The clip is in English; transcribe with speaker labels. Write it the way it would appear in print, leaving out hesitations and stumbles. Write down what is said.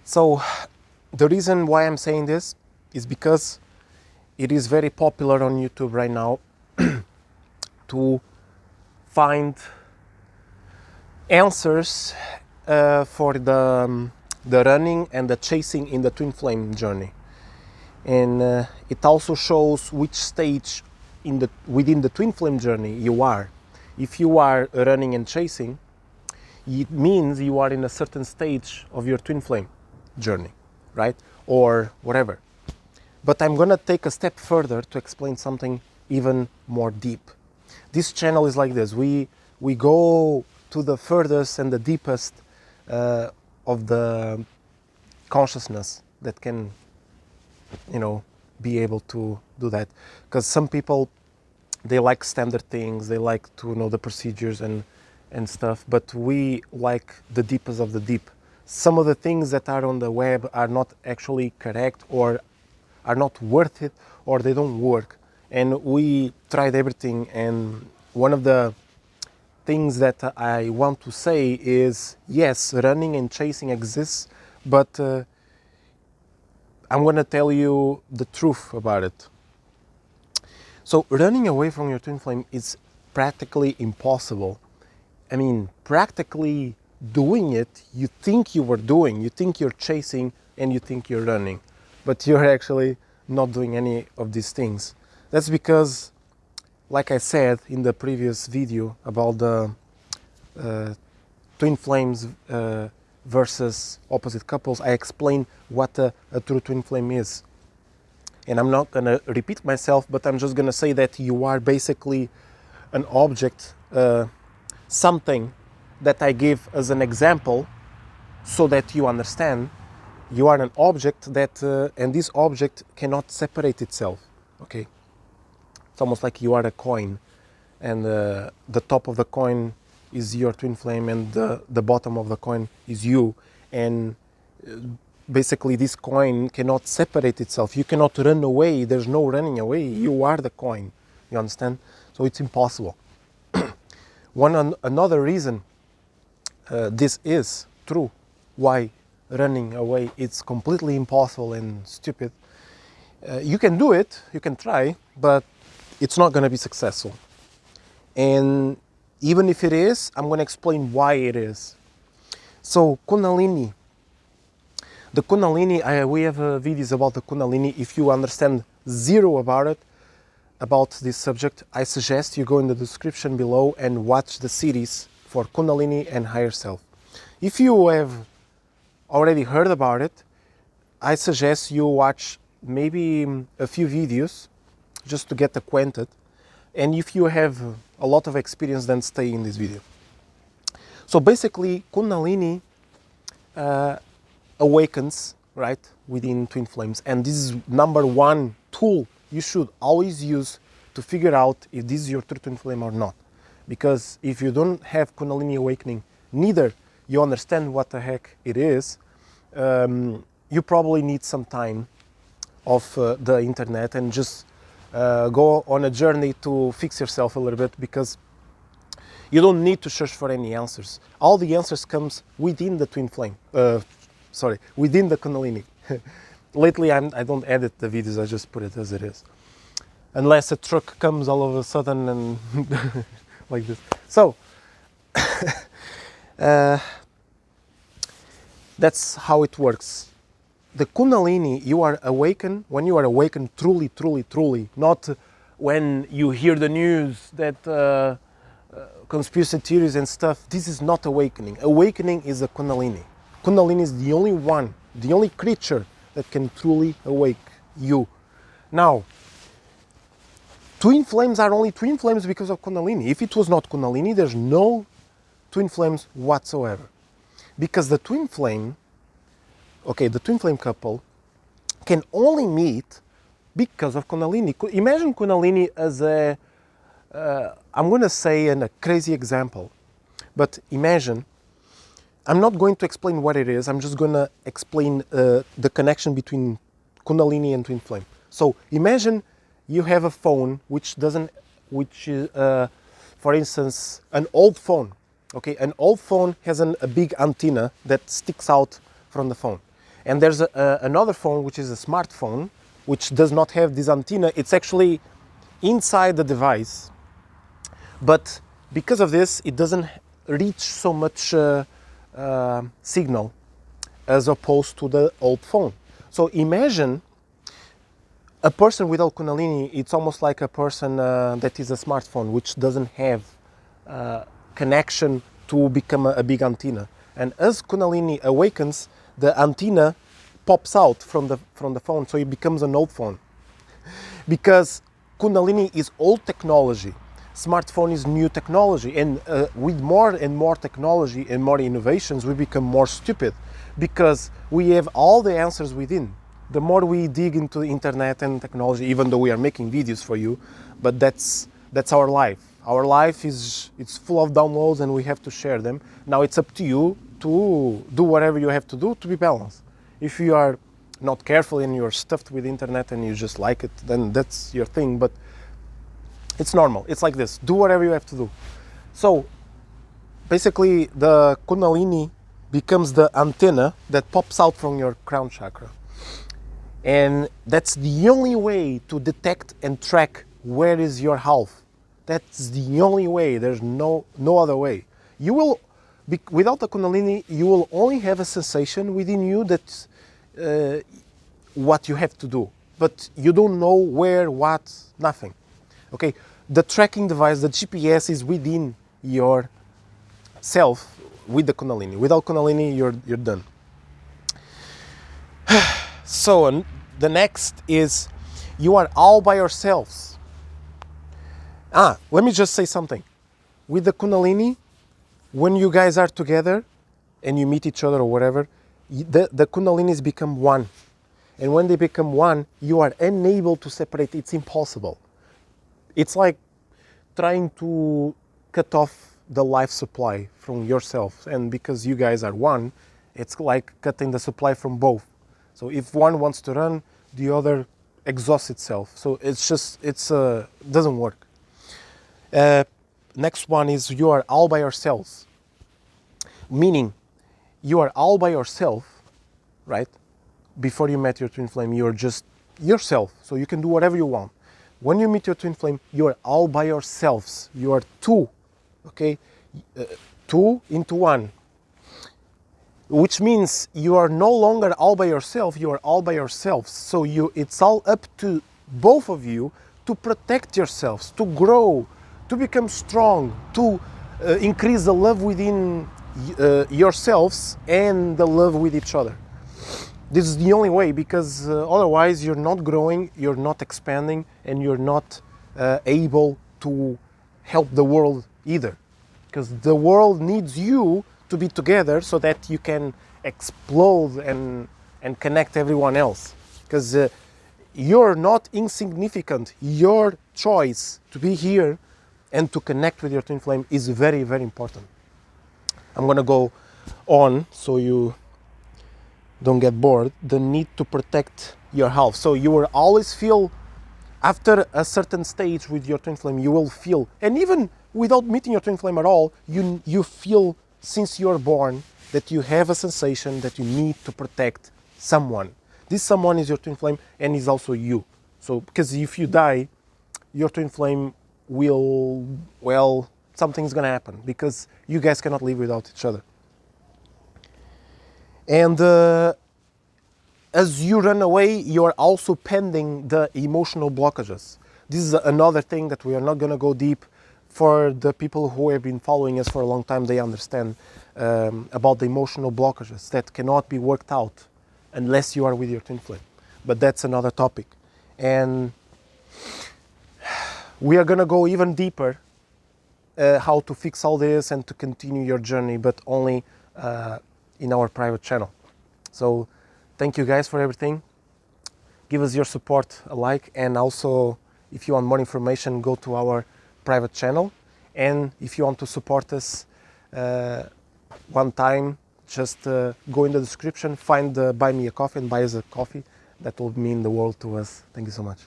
Speaker 1: So the reason why I'm saying this is because it is very popular on YouTube right now to find answers for the running and the chasing in the twin flame journey. And it also shows which stage within the twin flame journey you are. If you are running and chasing, it means you are in a certain stage of your twin flame journey, right? Or whatever. But I'm gonna take a step further to explain something even more deep. This channel is like this. We go to the furthest and the deepest of the consciousness that can, be able to do that. Because some people, they like standard things, they like to know the procedures and stuff, but we like the deepest of the deep. Some of the things that are on the web are not actually correct, or are not worth it, or they don't work. And we tried everything, and one of the things that I want to say is, yes, running and chasing exists, but I'm going to tell you the truth about it. So running away from your twin flame is practically impossible. I mean, practically doing it, you think you were doing, you think you're chasing, and you think you're running, but you're actually not doing any of these things. That's because, like I said in the previous video about the twin flames versus opposite couples, I explained what a true twin flame is. And I'm not going to repeat myself, but I'm just going to say that you are basically an object, something that I give as an example so that you understand. You are an object that, and this object cannot separate itself, okay? It's almost like you are a coin, and the top of the coin is your twin flame, and the bottom of the coin is you. And basically this coin cannot separate itself. You cannot run away. There's no running away. You are the coin. You understand? So it's impossible. Another reason this is true, why running away it's completely impossible and stupid. You can do it, you can try, but it's not going to be successful. And even if it is, I'm going to explain why it is. So Kundalini, the Kundalini, we have videos about the Kundalini. If you understand zero about this subject, I suggest you go in the description below and watch the series for Kundalini and Higher Self. If you have already heard about it, I suggest you watch maybe a few videos just to get acquainted. And if you have a lot of experience, then stay in this video. So basically, Kundalini awakens, right, within twin flames. And this is number one tool you should always use to figure out if this is your true twin flame or not. Because if you don't have Kundalini awakening, neither you understand what the heck it is, you probably need some time of the internet and just go on a journey to fix yourself a little bit, because you don't need to search for any answers. All the answers comes within the twin flame, within the Kundalini. Lately I don't edit the videos, I just put it as it is. Unless a truck comes all of a sudden and like this. So, that's how it works. The Kundalini, when you are awakened truly, truly, truly, not when you hear the news that conspiracy theories and stuff. This is not awakening. Awakening is a Kundalini. Kundalini is the only one, the only creature that can truly awake you. Now, twin flames are only twin flames because of Kundalini. If it was not Kundalini, there's no twin flames whatsoever. Because the twin flame couple can only meet because of Kundalini. Imagine Kundalini as I'm going to say a crazy example, but imagine, I'm not going to explain what it is, I'm just going to explain the connection between Kundalini and twin flame. So imagine you have a phone which is, for instance, an old phone. Okay, an old phone has a big antenna that sticks out from the phone. And there's another phone, which is a smartphone, which does not have this antenna. It's actually inside the device, but because of this, it doesn't reach so much signal as opposed to the old phone. So imagine a person without Kundalini. It's almost like a person that is a smartphone, which doesn't have connection to become a big antenna. And as Kundalini awakens, the antenna pops out from the phone, so it becomes an old phone. Because Kundalini is old technology, smartphone is new technology, and with more and more technology and more innovations, we become more stupid because we have all the answers within. The more we dig into the internet and technology, even though we are making videos for you, but that's our life. Our life it's full of downloads, and we have to share them. Now it's up to you to do whatever you have to do to be balanced. If you are not careful and you're stuffed with internet and you just like it, then that's your thing, but it's normal. It's like this. Do whatever you have to do. So basically the Kundalini becomes the antenna that pops out from your crown chakra. And that's the only way to detect and track where is your health. That's the only way. There's no other way. You will, without the Kundalini, you will only have a sensation within you that's what you have to do. But you don't know where, what, nothing. Okay, the tracking device, the GPS is within your self with the Kundalini. Without Kundalini, you're done. So the next is you are all by yourselves. Let me just say something. With the Kundalini, when you guys are together and you meet each other or whatever, the Kundalinis become one. And when they become one, you are unable to separate. It's impossible. It's like trying to cut off the life supply from yourself. And because you guys are one, it's like cutting the supply from both. So if one wants to run, the other exhausts itself. So it doesn't work. Next one is you are all by yourselves. Meaning, you are all by yourself, right? Before you met your twin flame, you're just yourself. So you can do whatever you want. When you meet your twin flame, you are all by yourselves. You are two, okay? Two into one. Which means you are no longer all by yourself, you are all by yourselves. So it's all up to both of you to protect yourselves, to grow, to become strong, to increase the love within yourselves and the love with each other. This is the only way, because otherwise you're not growing, you're not expanding, and you're not able to help the world either. Because the world needs you to be together so that you can explode and connect everyone else. Because you're not insignificant. Your choice to be here and to connect with your twin flame is very, very important. I'm going to go on so you don't get bored. The need to protect your health. So you will always feel, after a certain stage with your twin flame, you will feel, and even without meeting your twin flame at all, you feel since you're born that you have a sensation that you need to protect someone. This someone is your twin flame and is also you. So, because if you die, your twin flame will, well, something's gonna happen because you guys cannot live without each other. And as you run away, you are also pending the emotional blockages. This is another thing that we are not gonna go deep. For the people who have been following us for a long time, they understand about the emotional blockages that cannot be worked out unless you are with your twin flame. But that's another topic. And we are going to go even deeper how to fix all this and to continue your journey, but only in our private channel. So thank you guys for everything. Give us your support, a like, and also if you want more information, go to our private channel. And if you want to support us one time, just go in the description, find Buy Me a Coffee and buy us a coffee. That will mean the world to us. Thank you so much.